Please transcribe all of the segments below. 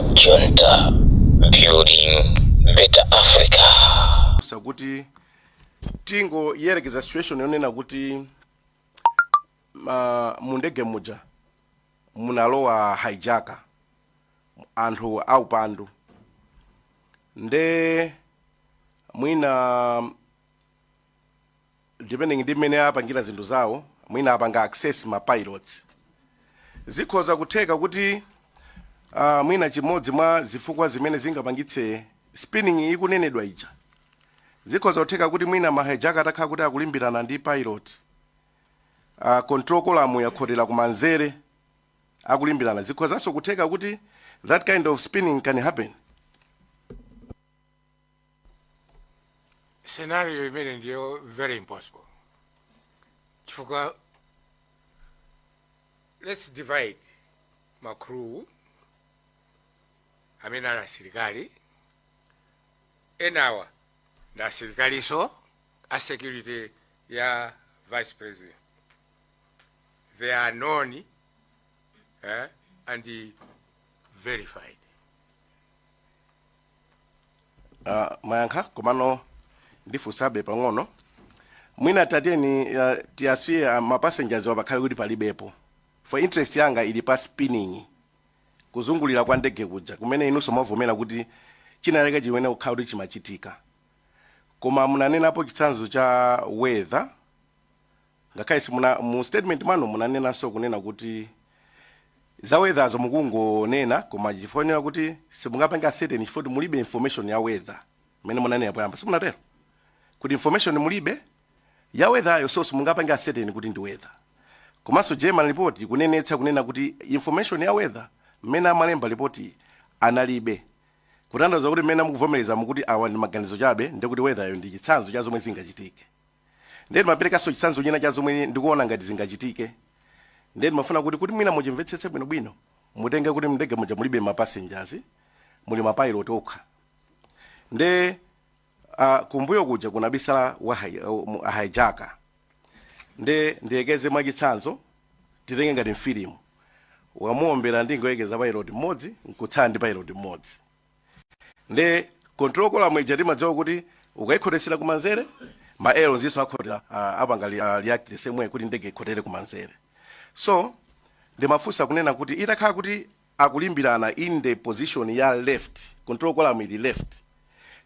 Junta, building better Africa. Sakuti tingo yerekeza situation yonena kuti mundege muja munalowa hijacker anthu aupandu nde mwina depending ndi mmene apangira zinthu zawo mwina apanga access ma pilots zikhoza kutheka kuti mwina chimodzi mwa zifukwa zimene zingapangitse spinning ikunenedwa ija zikhoza kutheka kuti mwina ma hijacker atakhala kuti akulimbirana ndi pilot control column yakhotera kumanzere akulimbirana zikhozanso kutheka kuti that kind of spinning can happen. Scenario remains very impossible. Let's divide my crew. I mean, our sirikali. And our sirikali so a security ya vice president. They are known and verified. Mayankha komano ndifusabe pang'ono mwina tateni tiasiye ma passengers wabakhale kuti palibepo for interest yanga ili pa spinning kuzungulira kwa ndege kuja kumene inunso mwavomera kuti chinaleka chiwene kukhala kuti chimachitika koma munanenapo chitsanzo cha weather ngakhale mu statement mwanu munanenanso kunena kuti za weather zo mukungonena koma chifonera kuti simungapanga certain chifukwa mulibe information ya weather mene munanena poyamba simunatero kuti information mulibe ya weather yo so simungapanga certain kuti ndi weather komanso German report kunenetsa kunena kuti information ya weather mene amalemba report analibe kutanthauza kuti mene mukuvomereza mukuti awa ndi maganizo chabe ndikuti weather yo ndi chitsanzo cha zomwe zingachitike ndeti maperekanso chitsanzo china cha zomwe ndikuona ngati zingachitike ndeti mafuna kuti mwina muchimvetsetse bwinobwino mutenge kuti mndege muja mulibe ma passengers muli ma pilot okha nde kumbuyo kuja kunabisala wa hijacker nde ndiyekeze mwachitsanzo titenge ngati mfilimu wamuombera ndingoyekeza pilot mmodzi nkutsala ndi pilot mmodzi nde control column ija timadziwa kuti ukayikhotesera kumanzere ma aeros iso akhotera apanga react the same way kuti ndege ikhotere kumanzere so ndimafunsa kunena kuti itakhala kuti akulimbirana in the position ya left control column ili left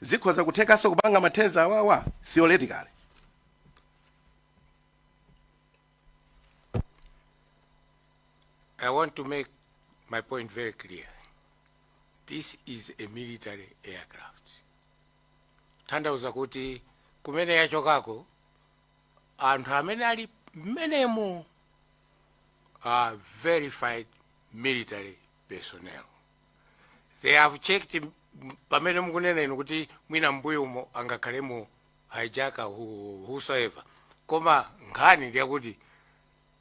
zikhoza kuthekanso kupanga mathenza awawa theoretically. I want to make my point very clear. This is a military aircraft. Tanthauza kuti kumene yachokako anthu amene ali menemu are verified military personnel. They have checked pamene mukunena inu kuti mwina mbuyo umo angakhalemo hijacker whosoever koma nkhani ndiye kuti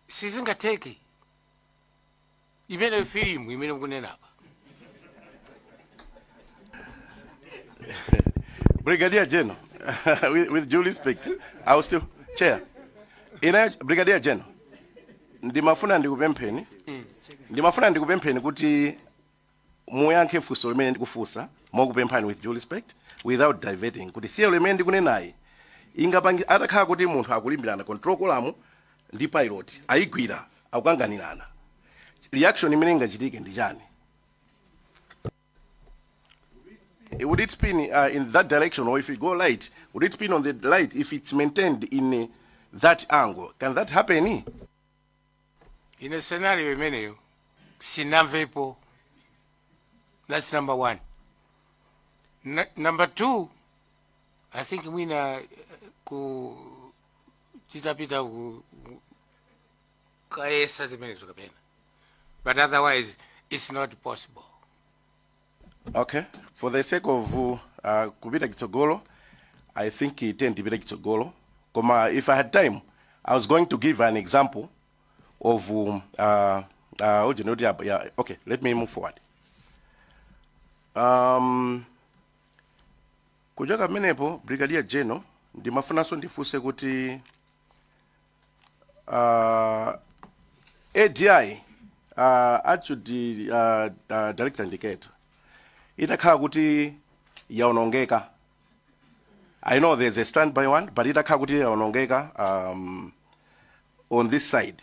sizingatheke imene filimu imene mukunena apa. Brigadier General, with due respect, I will still chair. Brigadier General, ndimafuna ndikupempheni kuti muyankhe funso limene ndikufunsa mokupemphani with due respect without diverting kuti theory limene ndikunenayi ingapangi atakhala kuti munthu akulimbirana control column ndi pilot ayigwira akukanganirana reaction imene ingachitike ndi chani? Would it spin in that direction, or if it go light, would it spin on the light if it's maintained in that angle? Can that happen? In a scenario imeneyo sinamvepo. That's number one. Number two, I think mwina ku chitapita ku kaesa zimene zokapena. But otherwise, it's not possible. Okay. For the sake of kupita kitsogolo, I think it tipita kitsogolo. Koma if I had time, I was going to give an example of okay, let me move forward. Kujoka menepo Brigadier General ndimafunanso ndifunse kuti ADI actually director indicator itakhala kuti yaonongeka. I know there's a standby one, but itakhala kuti yaonongeka on this side.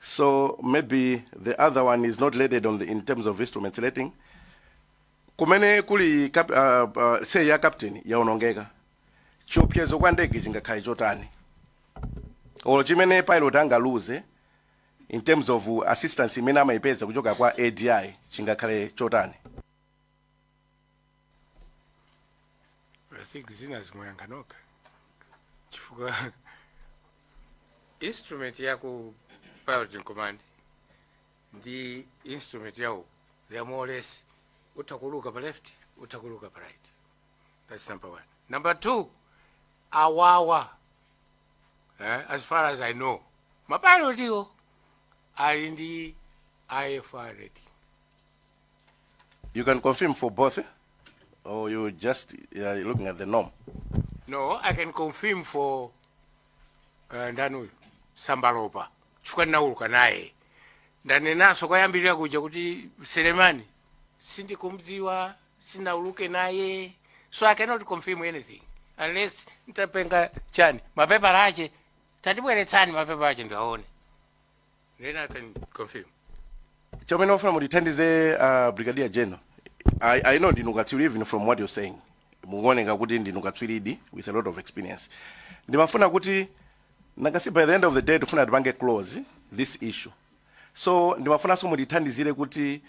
So maybe the other one is not rated on in terms of instruments rating. Kumene kuli say ya captain yaonongeka. Chiopsezo kwa ndege chingakhale chotani. Olo chimene pilot anga lose in terms of assistance imene amayipeza kuchoka kwa ADI chingakhale chotani. I think zina zimoyankanoka. Chifukwa instrument yaku piloting command, the instrument yawo, they are more or less utakuluka pa left, utakuluka pa right. That's number one. Number two, awawa. As far as I know, mapilot yo are in the IFR rating. You can confirm for both, or you just looking at the norm? No, I can confirm for ndanu Sambalopa. Chifukwa nauluka naye. Ndanenaso kwayambirira kuja kuti Selemani sindikumdziwa, sinauluke naye. So I cannot confirm anything unless nitapenga chani mapepa lache tatibweretsani mapepa lache ndaone. Then I can confirm. Chomene ofuna mutithandize Brigadier General. I know ndinukatswiri even from what you're saying. Muoneka kuti ndinukatswiridi with a lot of experience. Ndimafuna kuti nakasi by the end of the day tufuna tipange close this issue. So ndimafuna so mutithandizire kuti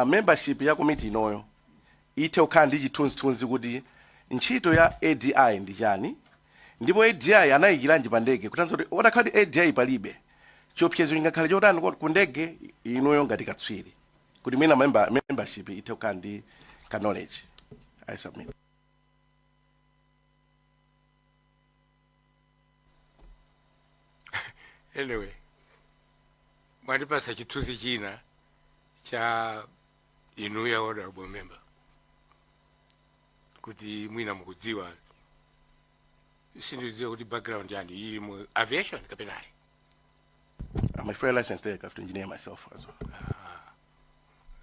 membership ya committee inoyo ite ukhala ndi chithunzithunzi kuti ntchito ya ADI ndi chani, ndipo ADI anayikiranji pa ndege kutanso kuti otakhala kuti ADI palibe chiopsezo chingakhale chotani ku ndege inoyo ngati katswiri kuti mwina membership ite ukhala ndi ka knowledge. I submit. Anyway, mwandipasa chithunzi china cha inuya honorable member kuti mwina mukudziwa sindidziwa kuti background yanu ili mu aviation kapenayi. I'm a free licensed aircraft engineer myself as well.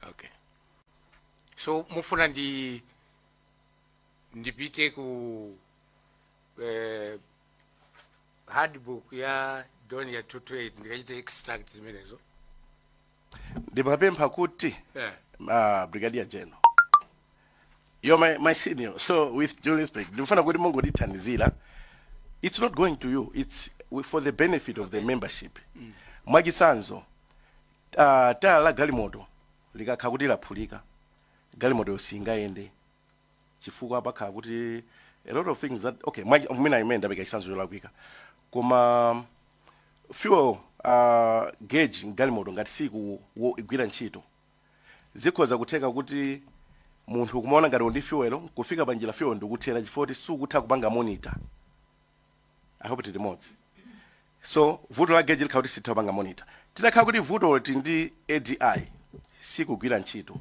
Okay. So mufuna ndipite ku handbook ya doni ya 228 ndikachite extract zimenezo. Ndimapempha kuti Brigadier General, you're my senior, so with due respect, ndifuna kuti mungotithandizira. It's not going to you, it's for the benefit of the membership. Mwachisanzo tala la galimoto likakhala kuti laphulika, galimoto yosingaende chifukwa pakhala kuti a lot of things that okay mwina imene beka chisanzo cholakwika koma fuel gauge galimoto ngati siku igwira ntchito zikhoza kutheka kuti munthu kumaona ngati ndi fuel kufika panjira fuel ndikuthera chifukwa kuti sukutha kupanga monitor. I hope it remote. So vuto la gauge likhala kuti sitha kupanga monitor. Titakhala kuti vuto liti ndi ADI sikugwira ntchito,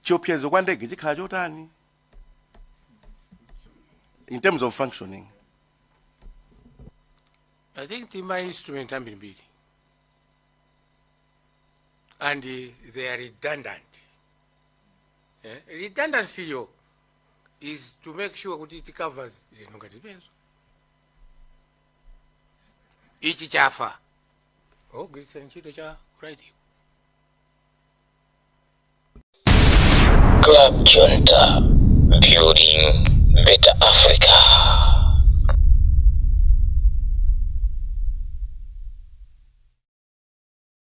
chiopsezo kwa ndege chikhala chotani in terms of functioning? I think my instrument ambiri and they are redundant. Redundancy is to make sure kuti it covers zinthu ngati zimenezo. Ichi chafa ogwiritsa ntchito cha right. Club Junta, building better Africa.